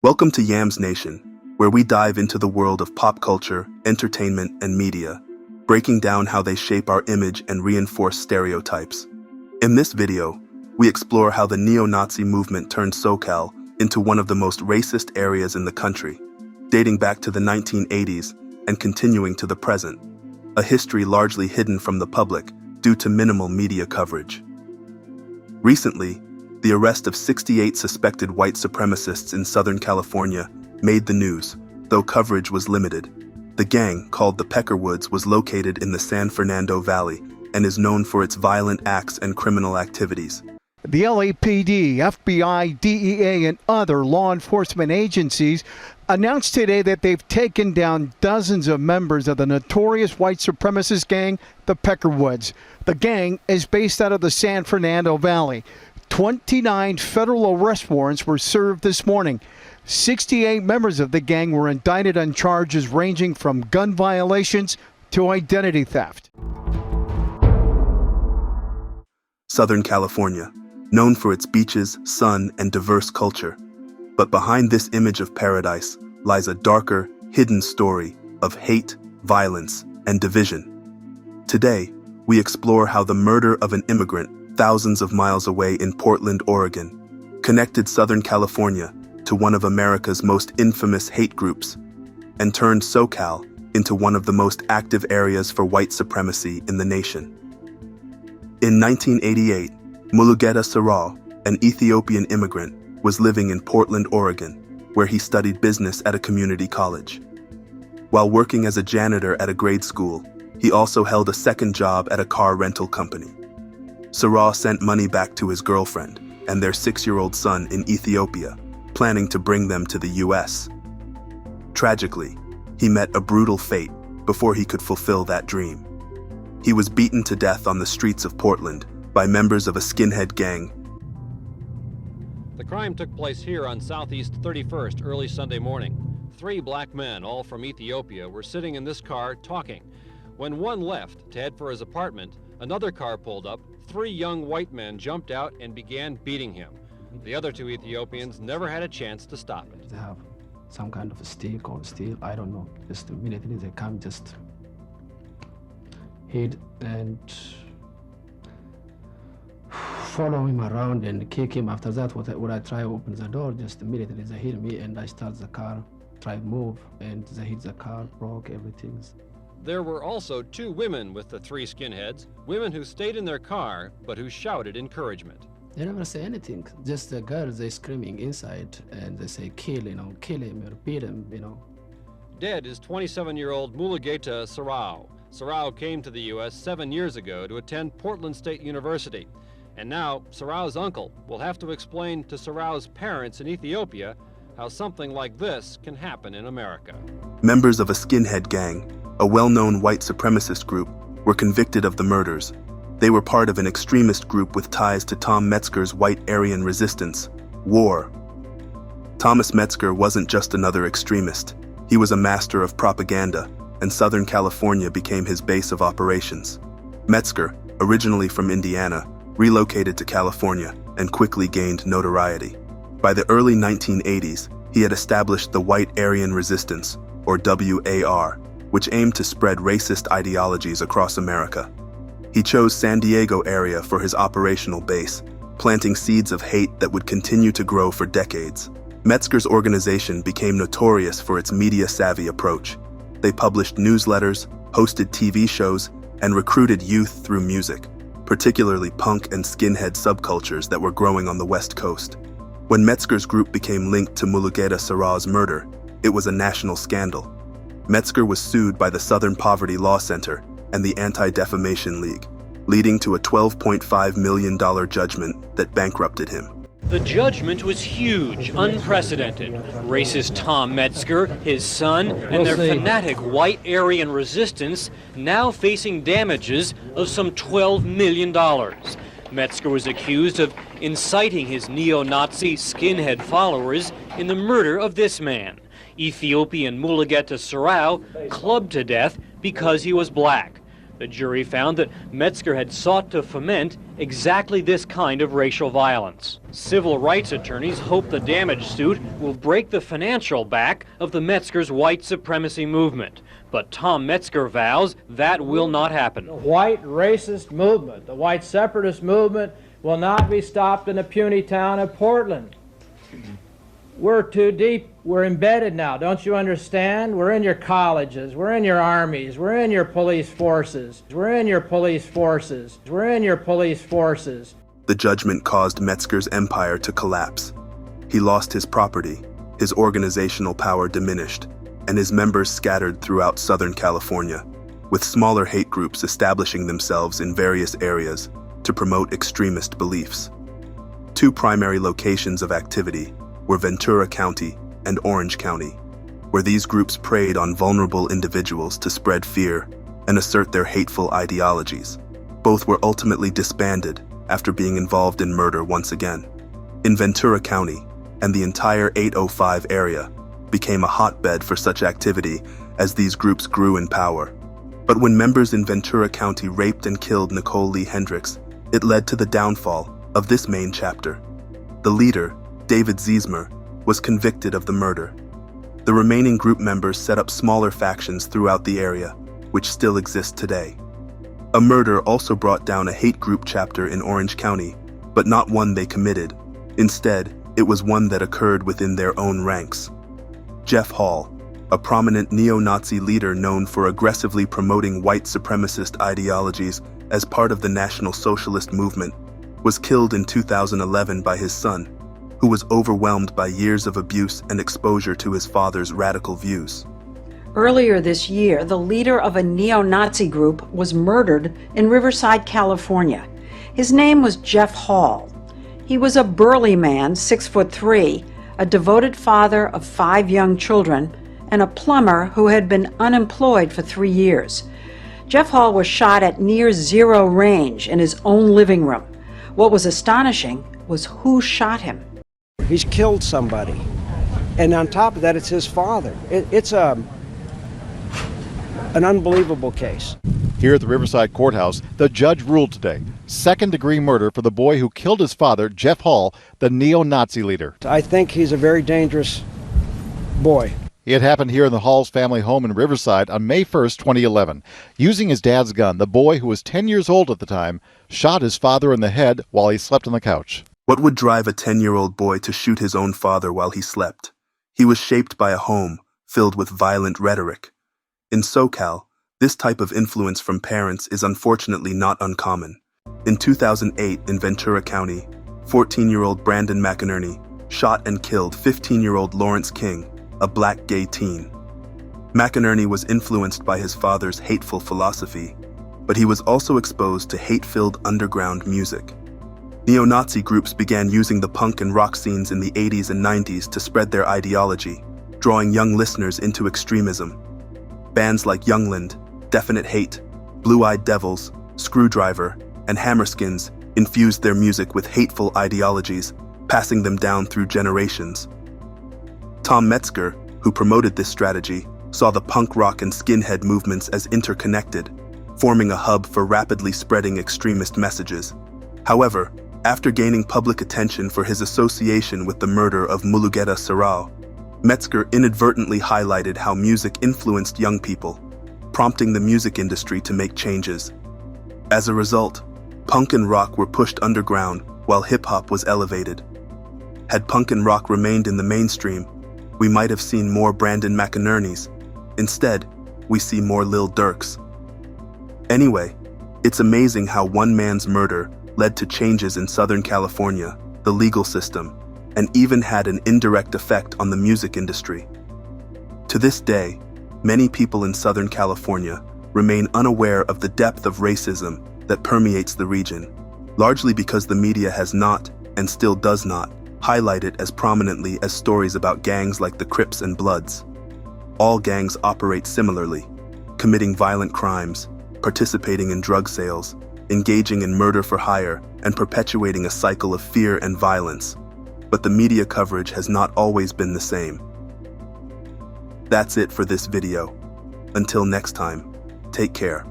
Welcome to Yams Nation, where we dive into the world of pop culture, entertainment, and media, breaking down how they shape our image and reinforce stereotypes. In this video, we explore how the neo-Nazi movement turned SoCal into one of the most racist areas in the country, dating back to the 1980s and continuing to the present, a history largely hidden from the public due to minimal media coverage. Recently, the arrest of 68 suspected white supremacists in Southern California made the news, though coverage was limited. The gang, called the Peckerwoods, was located in the San Fernando Valley and is known for its violent acts and criminal activities. The LAPD, FBI, DEA, and other law enforcement agencies announced today that they've taken down dozens of members of the notorious white supremacist gang, the Peckerwoods. The gang is based out of the San Fernando Valley. 29 federal arrest warrants were served this morning. 68 members of the gang were indicted on charges ranging from gun violations to identity theft. Southern California, known for its beaches, sun, and diverse culture. But behind this image of paradise lies a darker, hidden story of hate, violence, and division. Today, we explore how the murder of an immigrant thousands of miles away in Portland, Oregon, connected Southern California to one of America's most infamous hate groups, and turned SoCal into one of the most active areas for white supremacy in the nation. In 1988, Mulugeta Seraw, an Ethiopian immigrant, was living in Portland, Oregon, where he studied business at a community college. While working as a janitor at a grade school, he also held a second job at a car rental company. Seraw sent money back to his girlfriend and their 6-year-old son in Ethiopia, planning to bring them to the U.S. Tragically, he met a brutal fate before he could fulfill that dream. He was beaten to death on the streets of Portland by members of a skinhead gang. The crime took place here on Southeast 31st early Sunday morning. 3 black men, all from Ethiopia, were sitting in this car talking. When one left to head for his apartment, another car pulled up. 3 young white men jumped out and began beating him. The other 2 Ethiopians never had a chance to stop it. They have some kind of a stick or steel, I don't know. Just immediately they come, just hit and follow him around and kick him. After that, when I try to open the door, just immediately they hit me and I start the car, try to move, and they hit the car, broke everything. There were also 2 women with the 3 skinheads, women who stayed in their car, but who shouted encouragement. They never say anything, just the girls, they screaming inside, and they say, kill him, or beat him, Dead is 27-year-old Mulugeta Seraw. Seraw came to the U.S. 7 years ago to attend Portland State University. And now, Seraw's uncle will have to explain to Seraw's parents in Ethiopia how something like this can happen in America. Members of a skinhead gang, a well-known white supremacist group, were convicted of the murders. They were part of an extremist group with ties to Tom Metzger's White Aryan Resistance, WAR. Thomas Metzger wasn't just another extremist. He was a master of propaganda, and Southern California became his base of operations. Metzger, originally from Indiana, relocated to California and quickly gained notoriety. By the early 1980s, he had established the White Aryan Resistance, or WAR, which aimed to spread racist ideologies across America. He chose San Diego area for his operational base, planting seeds of hate that would continue to grow for decades. Metzger's organization became notorious for its media-savvy approach. They published newsletters, hosted TV shows, and recruited youth through music, particularly punk and skinhead subcultures that were growing on the West Coast. When Metzger's group became linked to Mulugeta Seraw's murder, it was a national scandal. Metzger was sued by the Southern Poverty Law Center and the Anti-Defamation League, leading to a $12.5 million judgment that bankrupted him. The judgment was huge, unprecedented. Racist Tom Metzger, his son, and their fanatic White Aryan Resistance now facing damages of some $12 million. Metzger was accused of inciting his neo-Nazi skinhead followers in the murder of this man, Ethiopian Mulugeta Seraw, clubbed to death because he was black. The jury found that Metzger had sought to foment exactly this kind of racial violence. Civil rights attorneys hope the damage suit will break the financial back of the Metzger's white supremacy movement. But Tom Metzger vows that will not happen. The white racist movement, the white separatist movement, will not be stopped in the puny town of Portland. We're too deep. We're embedded now. Don't you understand? We're in your colleges. We're in your armies. We're in your police forces. We're in your police forces. We're in your police forces. The judgment caused Metzger's empire to collapse. He lost his property, his organizational power diminished, and his members scattered throughout Southern California, with smaller hate groups establishing themselves in various areas to promote extremist beliefs. Two primary locations of activity were Ventura County and Orange County, where these groups preyed on vulnerable individuals to spread fear and assert their hateful ideologies. Both were ultimately disbanded after being involved in murder once again. In Ventura County, and the entire 805 area became a hotbed for such activity as these groups grew in power. But when members in Ventura County raped and killed Nicole Lee Hendricks, it led to the downfall of this main chapter. The leader, David Ziesmer, was convicted of the murder. The remaining group members set up smaller factions throughout the area, which still exist today. A murder also brought down a hate group chapter in Orange County, but not one they committed. Instead, it was one that occurred within their own ranks. Jeff Hall, a prominent neo-Nazi leader known for aggressively promoting white supremacist ideologies as part of the National Socialist movement, was killed in 2011 by his son, who was overwhelmed by years of abuse and exposure to his father's radical views. Earlier this year, the leader of a neo-Nazi group was murdered in Riverside, California. His name was Jeff Hall. He was a burly man, 6'3", a devoted father of 5 young children, and a plumber who had been unemployed for 3 years. Jeff Hall was shot at near zero range in his own living room. What was astonishing was who shot him. He's killed somebody. And on top of that, it's his father. It's an unbelievable case. Here at the Riverside Courthouse, the judge ruled today, second-degree murder for the boy who killed his father, Jeff Hall, the neo-Nazi leader. I think he's a very dangerous boy. It happened here in the Hall's family home in Riverside on May 1st, 2011. Using his dad's gun, the boy, who was 10 years old at the time, shot his father in the head while he slept on the couch. What would drive a 10-year-old boy to shoot his own father while he slept? He was shaped by a home filled with violent rhetoric. In SoCal, this type of influence from parents is unfortunately not uncommon. In 2008 in Ventura County, 14-year-old Brandon McInerney shot and killed 15-year-old Lawrence King, a black gay teen. McInerney was influenced by his father's hateful philosophy, but he was also exposed to hate-filled underground music. Neo-Nazi groups began using the punk and rock scenes in the 80s and 90s to spread their ideology, drawing young listeners into extremism. Bands like Youngland, Definite Hate, Blue-Eyed Devils, Screwdriver, and Hammerskins infused their music with hateful ideologies, passing them down through generations. Tom Metzger, who promoted this strategy, saw the punk rock and skinhead movements as interconnected, forming a hub for rapidly spreading extremist messages. However, after gaining public attention for his association with the murder of Mulugeta Seraw, Metzger inadvertently highlighted how music influenced young people, prompting the music industry to make changes. As a result, punk and rock were pushed underground while hip-hop was elevated. Had punk and rock remained in the mainstream, we might have seen more Brandon McInerneys. Instead, we see more Lil Durks. Anyway, it's amazing how one man's murder led to changes in Southern California, the legal system, and even had an indirect effect on the music industry. To this day, many people in Southern California remain unaware of the depth of racism that permeates the region, largely because the media has not, and still does not, highlight it as prominently as stories about gangs like the Crips and Bloods. All gangs operate similarly, committing violent crimes, participating in drug sales, engaging in murder for hire, and perpetuating a cycle of fear and violence. But the media coverage has not always been the same. That's it for this video. Until next time, take care.